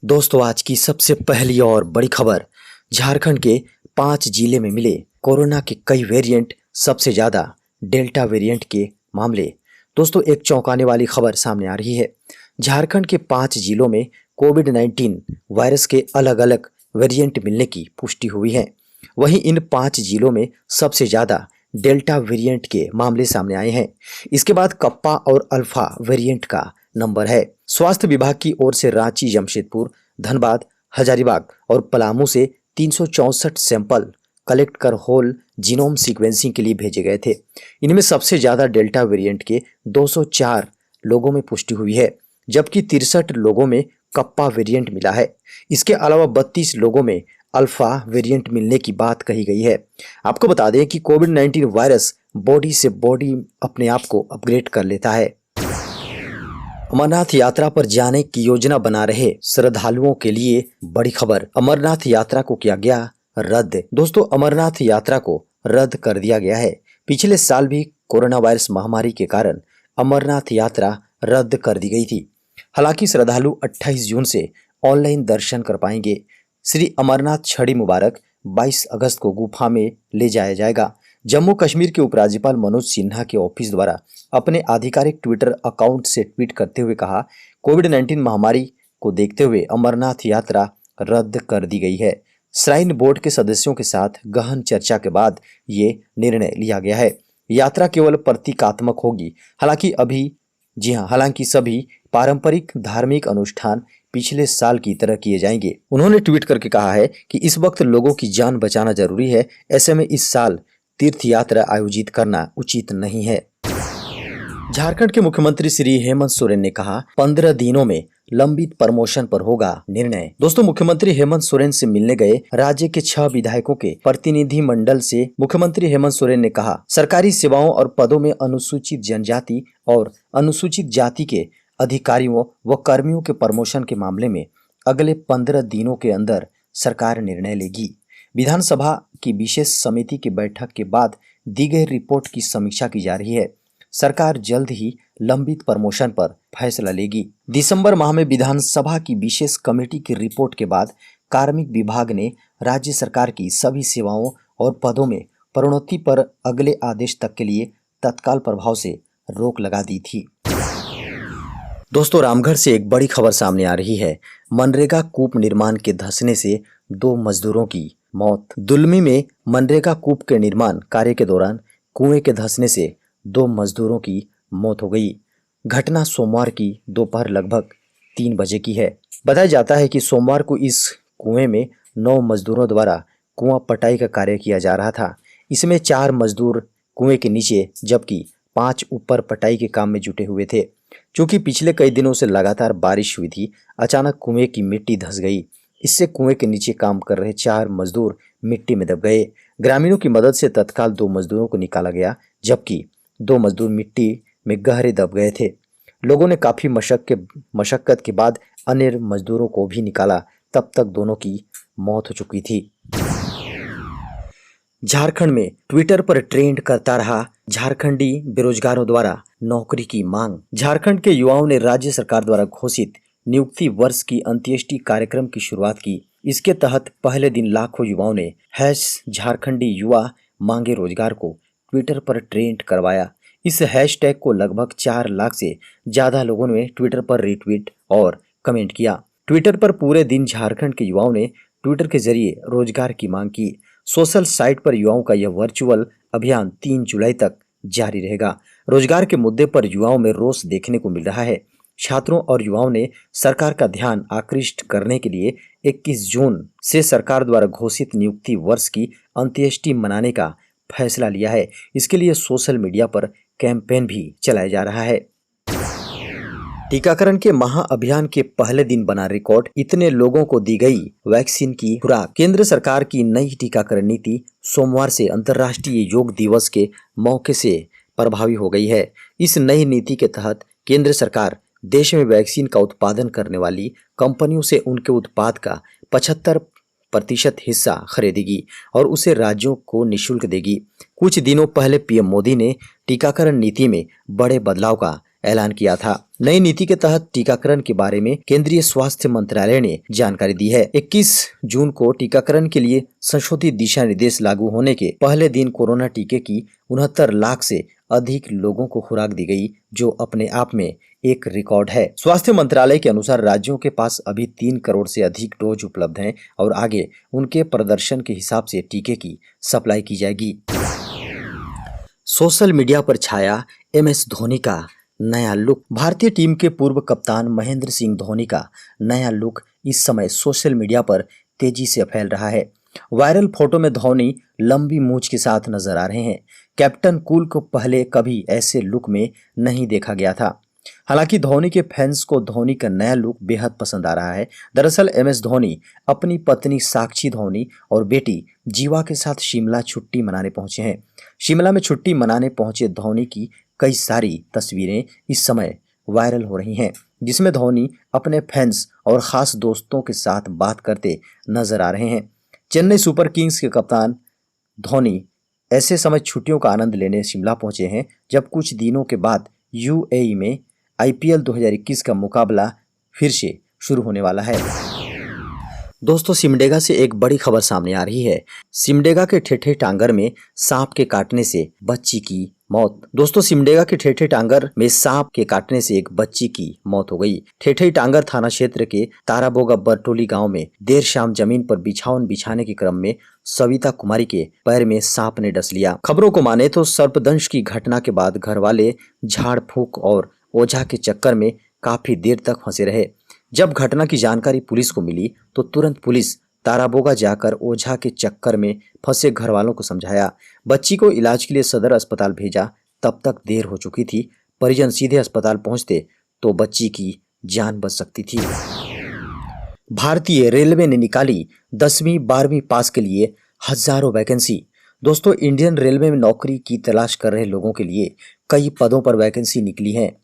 दोस्तों, आज की सबसे पहली और बड़ी खबर। झारखंड के 5 जिले में मिले कोरोना के कई वेरिएंट, सबसे ज्यादा डेल्टा वेरिएंट के मामले। दोस्तों, एक चौंकाने वाली खबर सामने आ रही है। झारखंड के 5 जिलों में कोविड-19 वायरस के अलग अलग वेरिएंट मिलने की पुष्टि हुई है। वहीं इन 5 जिलों में सबसे ज्यादा डेल्टा वेरिएंट के मामले सामने आए हैं। इसके बाद कप्पा और अल्फा वेरिएंट का नंबर है। स्वास्थ्य विभाग की ओर से रांची, जमशेदपुर, धनबाद, हजारीबाग और पलामू से 364 सैंपल कलेक्ट कर होल जीनोम सीक्वेंसिंग के लिए भेजे गए थे। इनमें सबसे ज्यादा डेल्टा वेरिएंट के 204 लोगों में पुष्टि हुई है, जबकि 63 लोगों में कप्पा वेरिएंट मिला है। इसके अलावा 32 लोगों में अल्फा वेरिएंट मिलने की बात कही गई है। आपको बता दें कि कोविड-19 वायरस बॉडी से बॉडी अपने आप को अपग्रेड कर लेता है। अमरनाथ यात्रा पर जाने की योजना बना रहे श्रद्धालुओं के लिए बड़ी खबर। अमरनाथ यात्रा को किया गया रद्द। दोस्तों, अमरनाथ यात्रा को रद्द कर दिया गया है। पिछले साल भी कोरोना वायरस महामारी के कारण अमरनाथ यात्रा रद्द कर दी गई थी। हालांकि श्रद्धालु 28 जून से ऑनलाइन दर्शन कर पाएंगे। श्री अमरनाथ छड़ी मुबारक 22 अगस्त को गुफा में ले जाया जाएगा। जम्मू कश्मीर के उपराज्यपाल मनोज सिन्हा के ऑफिस द्वारा अपने आधिकारिक ट्विटर अकाउंट से ट्वीट करते हुए कहा, कोविड-19 महामारी को देखते हुए अमरनाथ यात्रा रद्द कर दी गई है। श्राइन बोर्ड के सदस्यों के साथ गहन चर्चा के बाद ये निर्णय लिया गया है। यात्रा केवल प्रतीकात्मक होगी। हालांकि सभी पारंपरिक धार्मिक अनुष्ठान पिछले साल की तरह किए जाएंगे। उन्होंने ट्वीट करके कहा है कि इस वक्त लोगों की जान बचाना जरूरी है। ऐसे में इस साल तीर्थ यात्रा आयोजित करना उचित नहीं है। झारखंड के मुख्यमंत्री श्री हेमंत सोरेन ने कहा, 15 दिनों में लंबित प्रमोशन पर होगा निर्णय। दोस्तों, मुख्यमंत्री हेमंत सोरेन से मिलने गए राज्य के 6 विधायकों के प्रतिनिधि मंडल से मुख्यमंत्री हेमंत सोरेन ने कहा, सरकारी सेवाओं और पदों में अनुसूचित जनजाति और अनुसूचित जाति के अधिकारियों व कर्मियों के प्रमोशन के मामले में अगले 15 दिनों के अंदर सरकार निर्णय लेगी। विधानसभा की विशेष समिति की बैठक के बाद दी गई रिपोर्ट की समीक्षा की जा रही है। सरकार जल्द ही लंबित प्रमोशन पर फैसला लेगी। दिसंबर माह में विधानसभा की विशेष कमेटी की रिपोर्ट के बाद कार्मिक विभाग ने राज्य सरकार की सभी सेवाओं और पदों में प्रोन्नति पर अगले आदेश तक के लिए तत्काल प्रभाव से रोक लगा दी थी। दोस्तों, रामगढ़ से एक बड़ी खबर सामने आ रही है। मनरेगा कूप निर्माण के धंसने से 2 मजदूरों की मौत। दुलमी में मनरेगा कूप के निर्माण कार्य के दौरान कुएं के धंसने से 2 मजदूरों की मौत हो गई। घटना सोमवार की दोपहर लगभग 3 बजे की है। बताया जाता है कि सोमवार को इस कुएं में 9 मजदूरों द्वारा कुआं पटाई का कार्य किया जा रहा था। इसमें 4 मजदूर कुएं के नीचे जबकि 5 ऊपर पटाई के काम में जुटे हुए थे। चूंकि पिछले कई दिनों से लगातार बारिश हुई थी, अचानक कुएं की मिट्टी धंस गई। इससे कुएं के नीचे काम कर रहे 4 मजदूर मिट्टी में दब गए। ग्रामीणों की मदद से तत्काल 2 मजदूरों को निकाला गया, जबकि 2 मजदूर मिट्टी में गहरे दब गए थे। लोगों ने काफी मशक्कत के बाद अन्य मजदूरों को भी निकाला। तब तक दोनों की मौत हो चुकी थी। झारखंड में ट्विटर पर ट्रेंड करता रहा झारखंडी बेरोजगारों द्वारा नौकरी की मांग। झारखंड के युवाओं ने राज्य सरकार द्वारा घोषित नियुक्ति वर्ष की अंत्येष्टि कार्यक्रम की शुरुआत की। इसके तहत पहले दिन लाखों युवाओं ने #झारखंडी युवा मांगे रोजगार को ट्विटर पर ट्रेंड करवाया। इस हैशटैग को लगभग 4 लाख से ज्यादा लोगों ने ट्विटर पर रिट्वीट और कमेंट किया। ट्विटर पर पूरे दिन झारखंड के युवाओं ने ट्विटर के जरिए रोजगार की मांग की। सोशल साइट पर युवाओं का यह वर्चुअल अभियान 3 जुलाई तक जारी रहेगा। रोजगार के मुद्दे पर युवाओं में रोष देखने को मिल रहा है। छात्रों और युवाओं ने सरकार का ध्यान आकृष्ट करने के लिए 21 जून से सरकार द्वारा घोषित नियुक्ति वर्ष की अंत्येष्टि मनाने का फैसला लिया है। इसके लिए सोशल मीडिया पर कैंपेन भी चलाया जा रहा है। टीकाकरण के महाअभियान के पहले दिन बना रिकॉर्ड, इतने लोगों को दी गई वैक्सीन की खुराक। केंद्र सरकार की नई टीकाकरण नीति सोमवार से अंतर्राष्ट्रीय योग दिवस के मौके से प्रभावी हो गई है। इस नई नीति के तहत केंद्र सरकार देश में वैक्सीन का उत्पादन करने वाली कंपनियों से उनके उत्पाद का 75% हिस्सा खरीदेगी और उसे राज्यों को निःशुल्क देगी। कुछ दिनों पहले पीएम मोदी ने टीकाकरण नीति में बड़े बदलाव का ऐलान किया था। नई नीति के तहत टीकाकरण के बारे में केंद्रीय स्वास्थ्य मंत्रालय ने जानकारी दी है। 21 जून को टीकाकरण के लिए संशोधित दिशा निर्देश लागू होने के पहले दिन कोरोना टीके की 69 लाख से अधिक लोगों को खुराक दी गई, जो अपने आप में एक रिकॉर्ड है। स्वास्थ्य मंत्रालय के अनुसार राज्यों के पास अभी 3 करोड़ से अधिक डोज उपलब्ध हैं और आगे उनके प्रदर्शन के हिसाब से टीके की सप्लाई की जाएगी। सोशल मीडिया पर छाया MS धोनी का नया लुक। भारतीय टीम के पूर्व कप्तान महेंद्र सिंह धोनी का नया लुक इस समय सोशल मीडिया पर तेजी से फैल रहा है। वायरल फोटो में धोनी लंबी मूंछ के साथ नजर आ रहे हैं। कैप्टन कूल को पहले कभी ऐसे लुक में नहीं देखा गया था। हालांकि धोनी के फैंस को धोनी का नया लुक बेहद पसंद आ रहा है। दरअसल MS धोनी अपनी पत्नी साक्षी धोनी और बेटी जीवा के साथ शिमला छुट्टी मनाने पहुंचे हैं। शिमला में छुट्टी मनाने पहुंचे धोनी की कई सारी तस्वीरें इस समय वायरल हो रही हैं, जिसमें धोनी अपने फैंस और खास दोस्तों के साथ बात करते नजर आ रहे हैं। चेन्नई सुपर किंग्स के कप्तान धोनी ऐसे समय छुट्टियों का आनंद लेने शिमला पहुंचे हैं, जब कुछ दिनों के बाद UAE में IPL 2021 का मुकाबला फिर से शुरू होने वाला है। दोस्तों, सिमडेगा से एक बड़ी खबर सामने आ रही है। सिमडेगा के ठेठे टांगर में सांप के काटने से बच्ची की मौत। दोस्तों, सिमडेगा के ठेठे टांगर में सांप के काटने से एक बच्ची की मौत हो गई। ठेठे टांगर थाना क्षेत्र के ताराबोगा बरटोली गांव में देर शाम जमीन पर बिछावन बिछाने के क्रम में सविता कुमारी के पैर में सांप ने डस लिया। खबरों को माने तो सर्पदंश की घटना के बाद घर वाले झाड़ फूंक और ओझा के चक्कर में काफी देर तक फंसे रहे। जब घटना की जानकारी पुलिस को मिली तो तुरंत पुलिस ताराबोगा जाकर ओझा के चक्कर में फंसे घर वालों को समझाया। बच्ची को इलाज के लिए सदर अस्पताल भेजा। तब तक देर हो चुकी थी। परिजन सीधे अस्पताल पहुंचते तो बच्ची की जान बच सकती थी। भारतीय रेलवे ने निकाली 10वीं 12वीं पास के लिए हजारों वैकेंसी। दोस्तों, इंडियन रेलवे में नौकरी की तलाश कर रहे लोगों के लिए कई पदों पर वैकेंसी निकली है।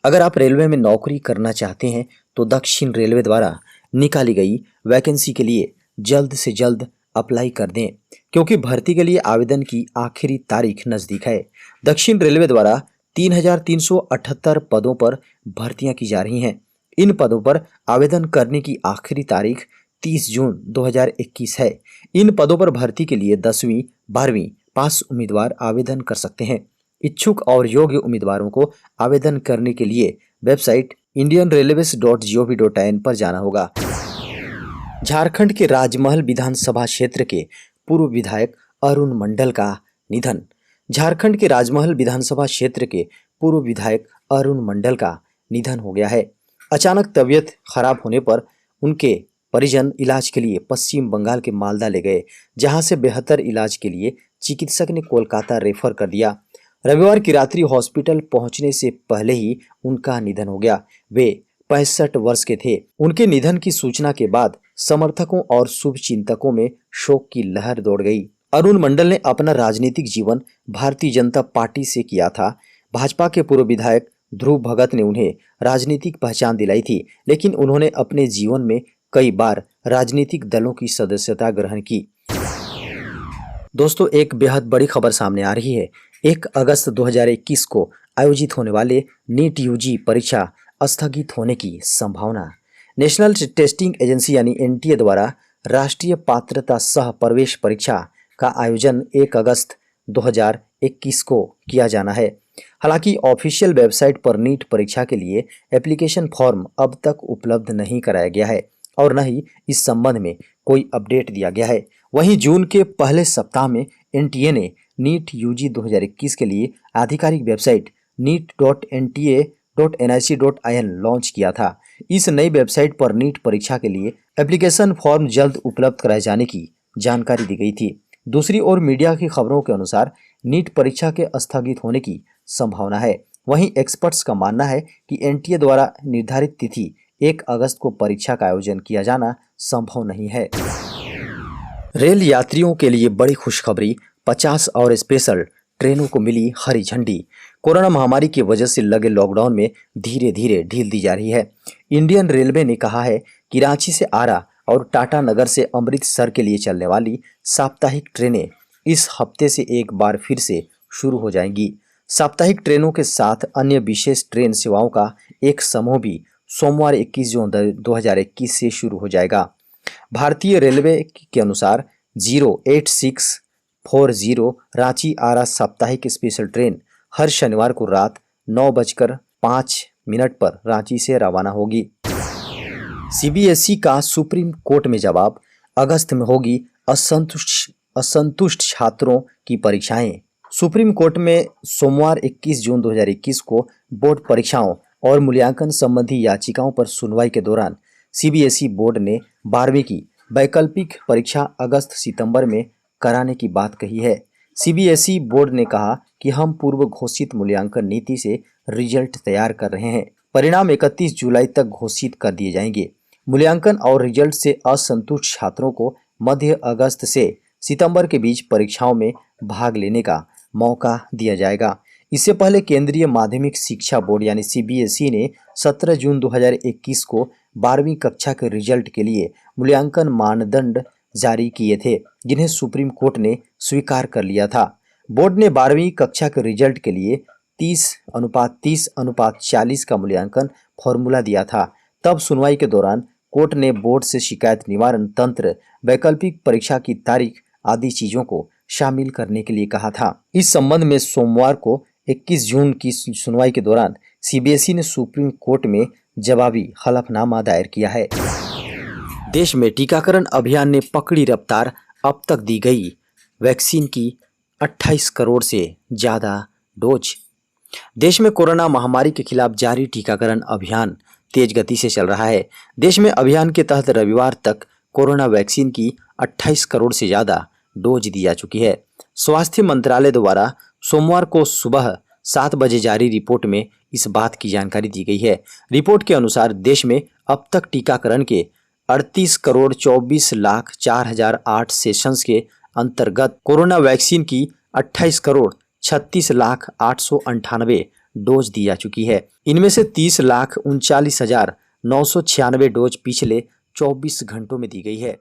अगर आप रेलवे में नौकरी करना चाहते हैं तो दक्षिण रेलवे द्वारा निकाली गई वैकेंसी के लिए जल्द से जल्द अप्लाई कर दें, क्योंकि भर्ती के लिए आवेदन की आखिरी तारीख नजदीक है। दक्षिण रेलवे द्वारा 3378 पदों पर भर्तियां की जा रही हैं। इन पदों पर आवेदन करने की आखिरी तारीख 30 जून 2021 है। इन पदों पर भर्ती के लिए 10वीं 12वीं पास उम्मीदवार आवेदन कर सकते हैं। इच्छुक और योग्य उम्मीदवारों को आवेदन करने के लिए वेबसाइट indianrailways.gov.in पर जाना होगा। झारखंड के राजमहल विधानसभा क्षेत्र के पूर्व विधायक अरुण मंडल का निधन। झारखंड के राजमहल विधानसभा क्षेत्र के पूर्व विधायक अरुण मंडल का निधन हो गया है। अचानक तबीयत खराब होने पर उनके परिजन इलाज के लिए पश्चिम बंगाल के मालदा ले गए, जहां से बेहतर इलाज के लिए चिकित्सक ने कोलकाता रेफर कर दिया। रविवार की रात्रि हॉस्पिटल पहुंचने से पहले ही उनका निधन हो गया। वे 65 वर्ष के थे। उनके निधन की सूचना के बाद समर्थकों और शुभचिंतकों में शोक की लहर दौड़ गई। अरुण मंडल ने अपना राजनीतिक जीवन भारतीय जनता पार्टी से किया था। भाजपा के पूर्व विधायक ध्रुव भगत ने उन्हें राजनीतिक पहचान दिलाई थी, लेकिन उन्होंने अपने जीवन में कई बार राजनीतिक दलों की सदस्यता ग्रहण की। दोस्तों, एक बेहद बड़ी खबर सामने आ रही है। 1 अगस्त 2021 को आयोजित होने वाले नीट UG परीक्षा स्थगित होने की संभावना। नेशनल टेस्टिंग एजेंसी यानी NTA द्वारा राष्ट्रीय पात्रता सह प्रवेश परीक्षा का आयोजन 1 अगस्त 2021 को किया जाना है। हालांकि ऑफिशियल वेबसाइट पर नीट परीक्षा के लिए एप्लीकेशन फॉर्म अब तक उपलब्ध नहीं कराया गया है और न ही इस संबंध में कोई अपडेट दिया गया है। वहीं जून के पहले सप्ताह में NTA ने नीट UG 2021 के लिए आधिकारिक वेबसाइट neet.nta.nic.in लॉन्च किया था। इस नई वेबसाइट पर नीट परीक्षा के लिए एप्लीकेशन फॉर्म जल्द उपलब्ध कराए जाने की जानकारी दी गई थी। दूसरी ओर मीडिया की खबरों के अनुसार नीट परीक्षा के स्थगित होने की संभावना है। वहीं एक्सपर्ट्स का मानना है कि NTA द्वारा निर्धारित तिथि 1 अगस्त को परीक्षा का आयोजन किया जाना संभव नहीं है। रेल यात्रियों के लिए बड़ी खुशखबरी, 50 और स्पेशल ट्रेनों को मिली हरी झंडी। कोरोना महामारी की वजह से लगे लॉकडाउन में धीरे धीरे ढील दी जा रही है। इंडियन रेलवे ने कहा है कि रांची से आरा और टाटानगर से अमृतसर के लिए चलने वाली साप्ताहिक ट्रेनें इस हफ्ते से एक बार फिर से शुरू हो जाएंगी। साप्ताहिक ट्रेनों के साथ अन्य विशेष ट्रेन सेवाओं का एक समूह भी सोमवार 21 जून 2021 से शुरू हो जाएगा। भारतीय रेलवे के अनुसार 08640 रांची आरा साप्ताहिक स्पेशल ट्रेन हर शनिवार को रात 9:05 पर रांची से रवाना होगी। सीबीएसई का सुप्रीम कोर्ट में जवाब, अगस्त में होगी असंतुष्ट छात्रों की परीक्षाएं। सुप्रीम कोर्ट में सोमवार 21 जून 2021 को बोर्ड परीक्षाओं और मूल्यांकन संबंधी याचिकाओं पर सुनवाई के दौरान सीबीएसई बोर्ड ने 12वीं की वैकल्पिक परीक्षा अगस्त-सितंबर में कराने की बात कही है। सीबीएसई बोर्ड ने कहा कि हम पूर्व घोषित मूल्यांकन नीति से रिजल्ट तैयार कर रहे हैं। परिणाम 31 जुलाई तक घोषित कर दिए जाएंगे। मूल्यांकन और रिजल्ट से असंतुष्ट छात्रों को मध्य अगस्त से सितंबर के बीच परीक्षाओं में भाग लेने का मौका दिया जाएगा। इससे पहले केंद्रीय माध्यमिक शिक्षा बोर्ड यानी सीबीएसई ने 17 जून 2021 को 12वीं कक्षा के रिजल्ट के लिए मूल्यांकन मानदंड जारी किए थे, जिन्हें सुप्रीम कोर्ट ने स्वीकार कर लिया था। बोर्ड ने 12वीं कक्षा के रिजल्ट के लिए 30:30:40 का मूल्यांकन फॉर्मूला दिया था। तब सुनवाई के दौरान कोर्ट ने बोर्ड से शिकायत निवारण तंत्र, वैकल्पिक परीक्षा की तारीख आदि चीजों को शामिल करने के लिए कहा था। इस संबंध में सोमवार को 21 जून की सुनवाई के दौरान सीबीएसई ने सुप्रीम कोर्ट में जवाबी हलफनामा दायर किया है। देश में टीकाकरण अभियान ने पकड़ी रफ्तार, अब तक दी गई वैक्सीन की 28 करोड़ से ज्यादा डोज। देश में कोरोना महामारी के खिलाफ जारी टीकाकरण अभियान तेज गति से चल रहा है। देश में अभियान के तहत रविवार तक कोरोना वैक्सीन की 28 करोड़ से ज्यादा डोज दी जा चुकी है। स्वास्थ्य मंत्रालय द्वारा सोमवार को सुबह 7 बजे जारी रिपोर्ट में इस बात की जानकारी दी गई है। रिपोर्ट के अनुसार देश में अब तक टीकाकरण के 38,24,04,008 सेशंस के अंतर्गत कोरोना वैक्सीन की 28,36,08,898 डोज दी जा चुकी है। इनमें से 30,39,996 डोज पिछले 24 घंटों में दी गई है।